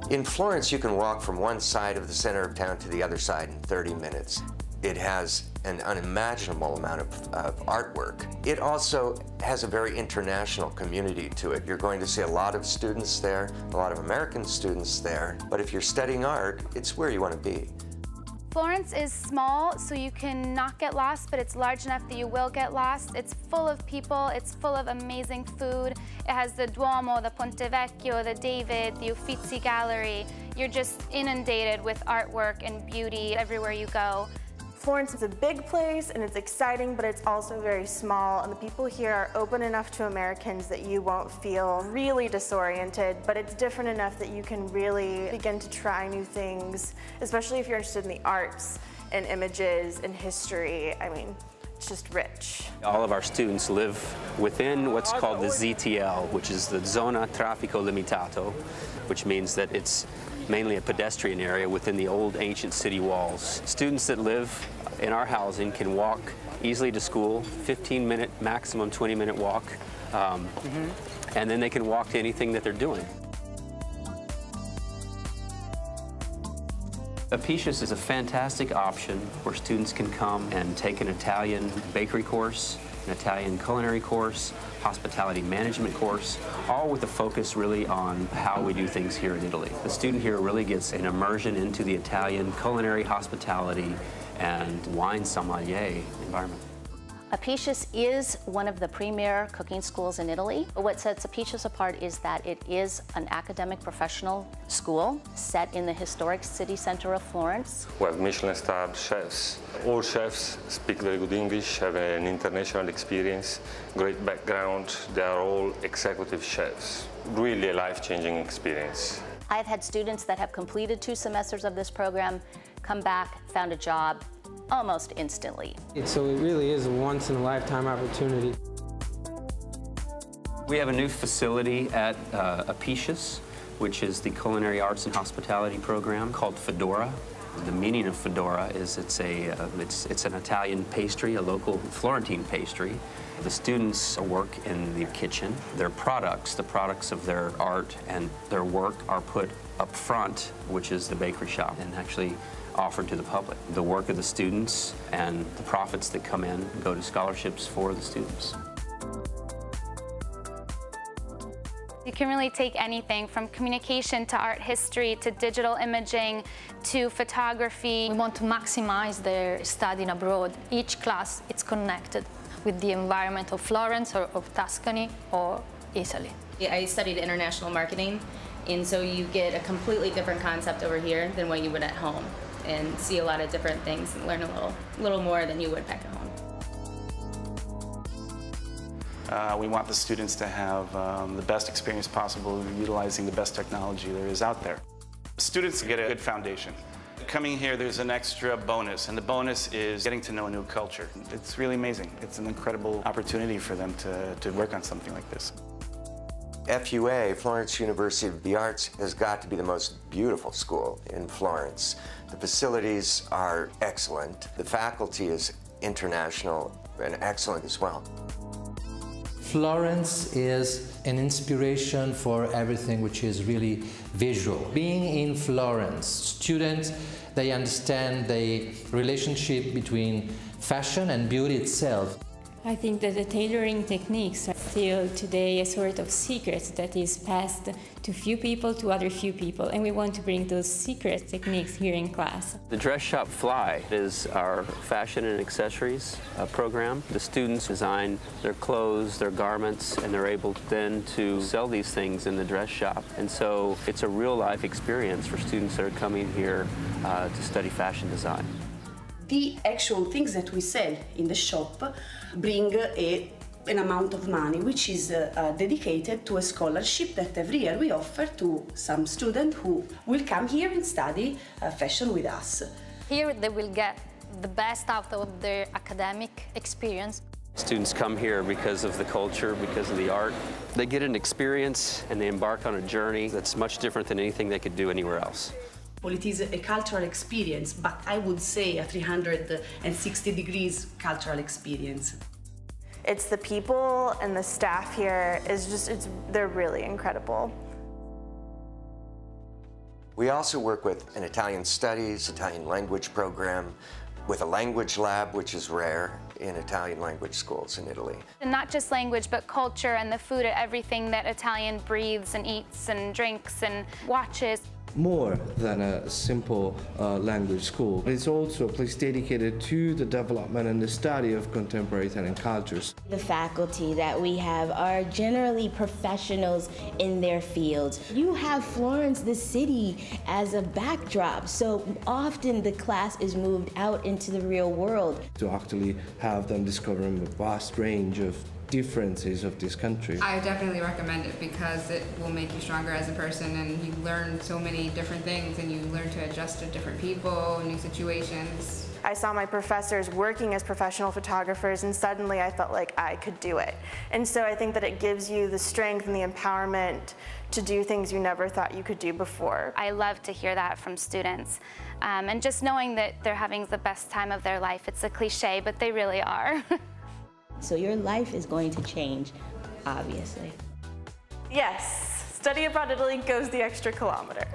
In Florence, you can walk from one side of the center of town to the other side in 30 minutes. It has an unimaginable amount of artwork. It also has a very international community to it. You're going to see a lot of students there, a lot of American students there, but if you're studying art, it's where you want to be. Florence is small, so you can not get lost, but it's large enough that you will get lost. It's full of people, it's full of amazing food. It has the Duomo, the Ponte Vecchio, the David, the Uffizi Gallery. You're just inundated with artwork and beauty everywhere you go. Florence is a big place and it's exciting, but it's also very small, and the people here are open enough to Americans that you won't feel really disoriented, but it's different enough that you can really begin to try new things, especially if you're interested in the arts and images and history. I mean, it's just rich. All of our students live within what's called the ZTL, which is the Zona Traffico Limitato, which means that it's mainly a pedestrian area within the old ancient city walls. Students that live in our housing can walk easily to school, 15-minute, maximum 20-minute walk, and then they can walk to anything that they're doing. Apicius is a fantastic option where students can come and take an Italian bakery course, an Italian culinary course, hospitality management course, all with a focus really on how we do things here in Italy. The student here really gets an immersion into the Italian culinary, hospitality, and wine sommelier environment. Apicius is one of the premier cooking schools in Italy. What sets Apicius apart is that it is an academic professional school set in the historic city center of Florence. We have Michelin-starred chefs. All chefs speak very good English, have an international experience, great background. They are all executive chefs. Really a life-changing experience. I've had students that have completed 2 semesters of this program, come back, found a job, almost instantly. So it really is a once-in-a-lifetime opportunity. We have a new facility at Apicius, which is the Culinary Arts and Hospitality program called Fedora. The meaning of Fedora is it's an Italian pastry, a local Florentine pastry. The students work in the kitchen. Their products, the products of their art and their work are put up front, which is the bakery shop, and actually offered to the public. The work of the students and the profits that come in go to scholarships for the students. You can really take anything from communication to art history to digital imaging to photography. We want to maximize their studying abroad. Each class is connected with the environment of Florence or of Tuscany or Italy. I studied international marketing, and so you get a completely different concept over here than what you would at home, and see a lot of different things and learn a little more than you would back at home. We want the students to have the best experience possible utilizing the best technology there is out there. Students get a good foundation. Coming here, there's an extra bonus, and the bonus is getting to know a new culture. It's really amazing. It's an incredible opportunity for them to work on something like this. FUA, Florence University of the Arts, has got to be the most beautiful school in Florence. The facilities are excellent. The faculty is international and excellent as well. Florence is an inspiration for everything which is really visual. Being in Florence, students, they understand the relationship between fashion and beauty itself. I think that the tailoring techniques are still today a sort of secret that is passed to few people to other few people, and we want to bring those secret techniques here in class. The Dress Shop Fly is our fashion and accessories program. The students design their clothes, their garments, and they're able then to sell these things in the dress shop. And so it's a real-life experience for students that are coming here to study fashion design. The actual things that we sell in the shop bring an amount of money which is dedicated to a scholarship that every year we offer to some student who will come here and study fashion with us. Here they will get the best out of their academic experience. Students come here because of the culture, because of the art. They get an experience and they embark on a journey that's much different than anything they could do anywhere else. Well, it is a cultural experience, but I would say a 360 degrees cultural experience. It's the people and the staff here they're really incredible. We also work with an Italian studies, Italian language program, with a language lab, which is rare in Italian language schools in Italy. And not just language, but culture and the food, everything that Italian breathes and eats and drinks and watches. More than a simple language school. It's also a place dedicated to the development and the study of contemporary Italian cultures. The faculty that we have are generally professionals in their fields. You have Florence, the city, as a backdrop, so often the class is moved out into the real world. To actually have them discovering a vast range of differences of this country. I definitely recommend it because it will make you stronger as a person, and you learn so many different things, and you learn to adjust to different people, new situations. I saw my professors working as professional photographers, and suddenly I felt like I could do it. And so I think that it gives you the strength and the empowerment to do things you never thought you could do before. I love to hear that from students. And just knowing that they're having the best time of their life. It's a cliche, but they really are. So your life is going to change, obviously. Yes, study abroad Italy goes the extra kilometer.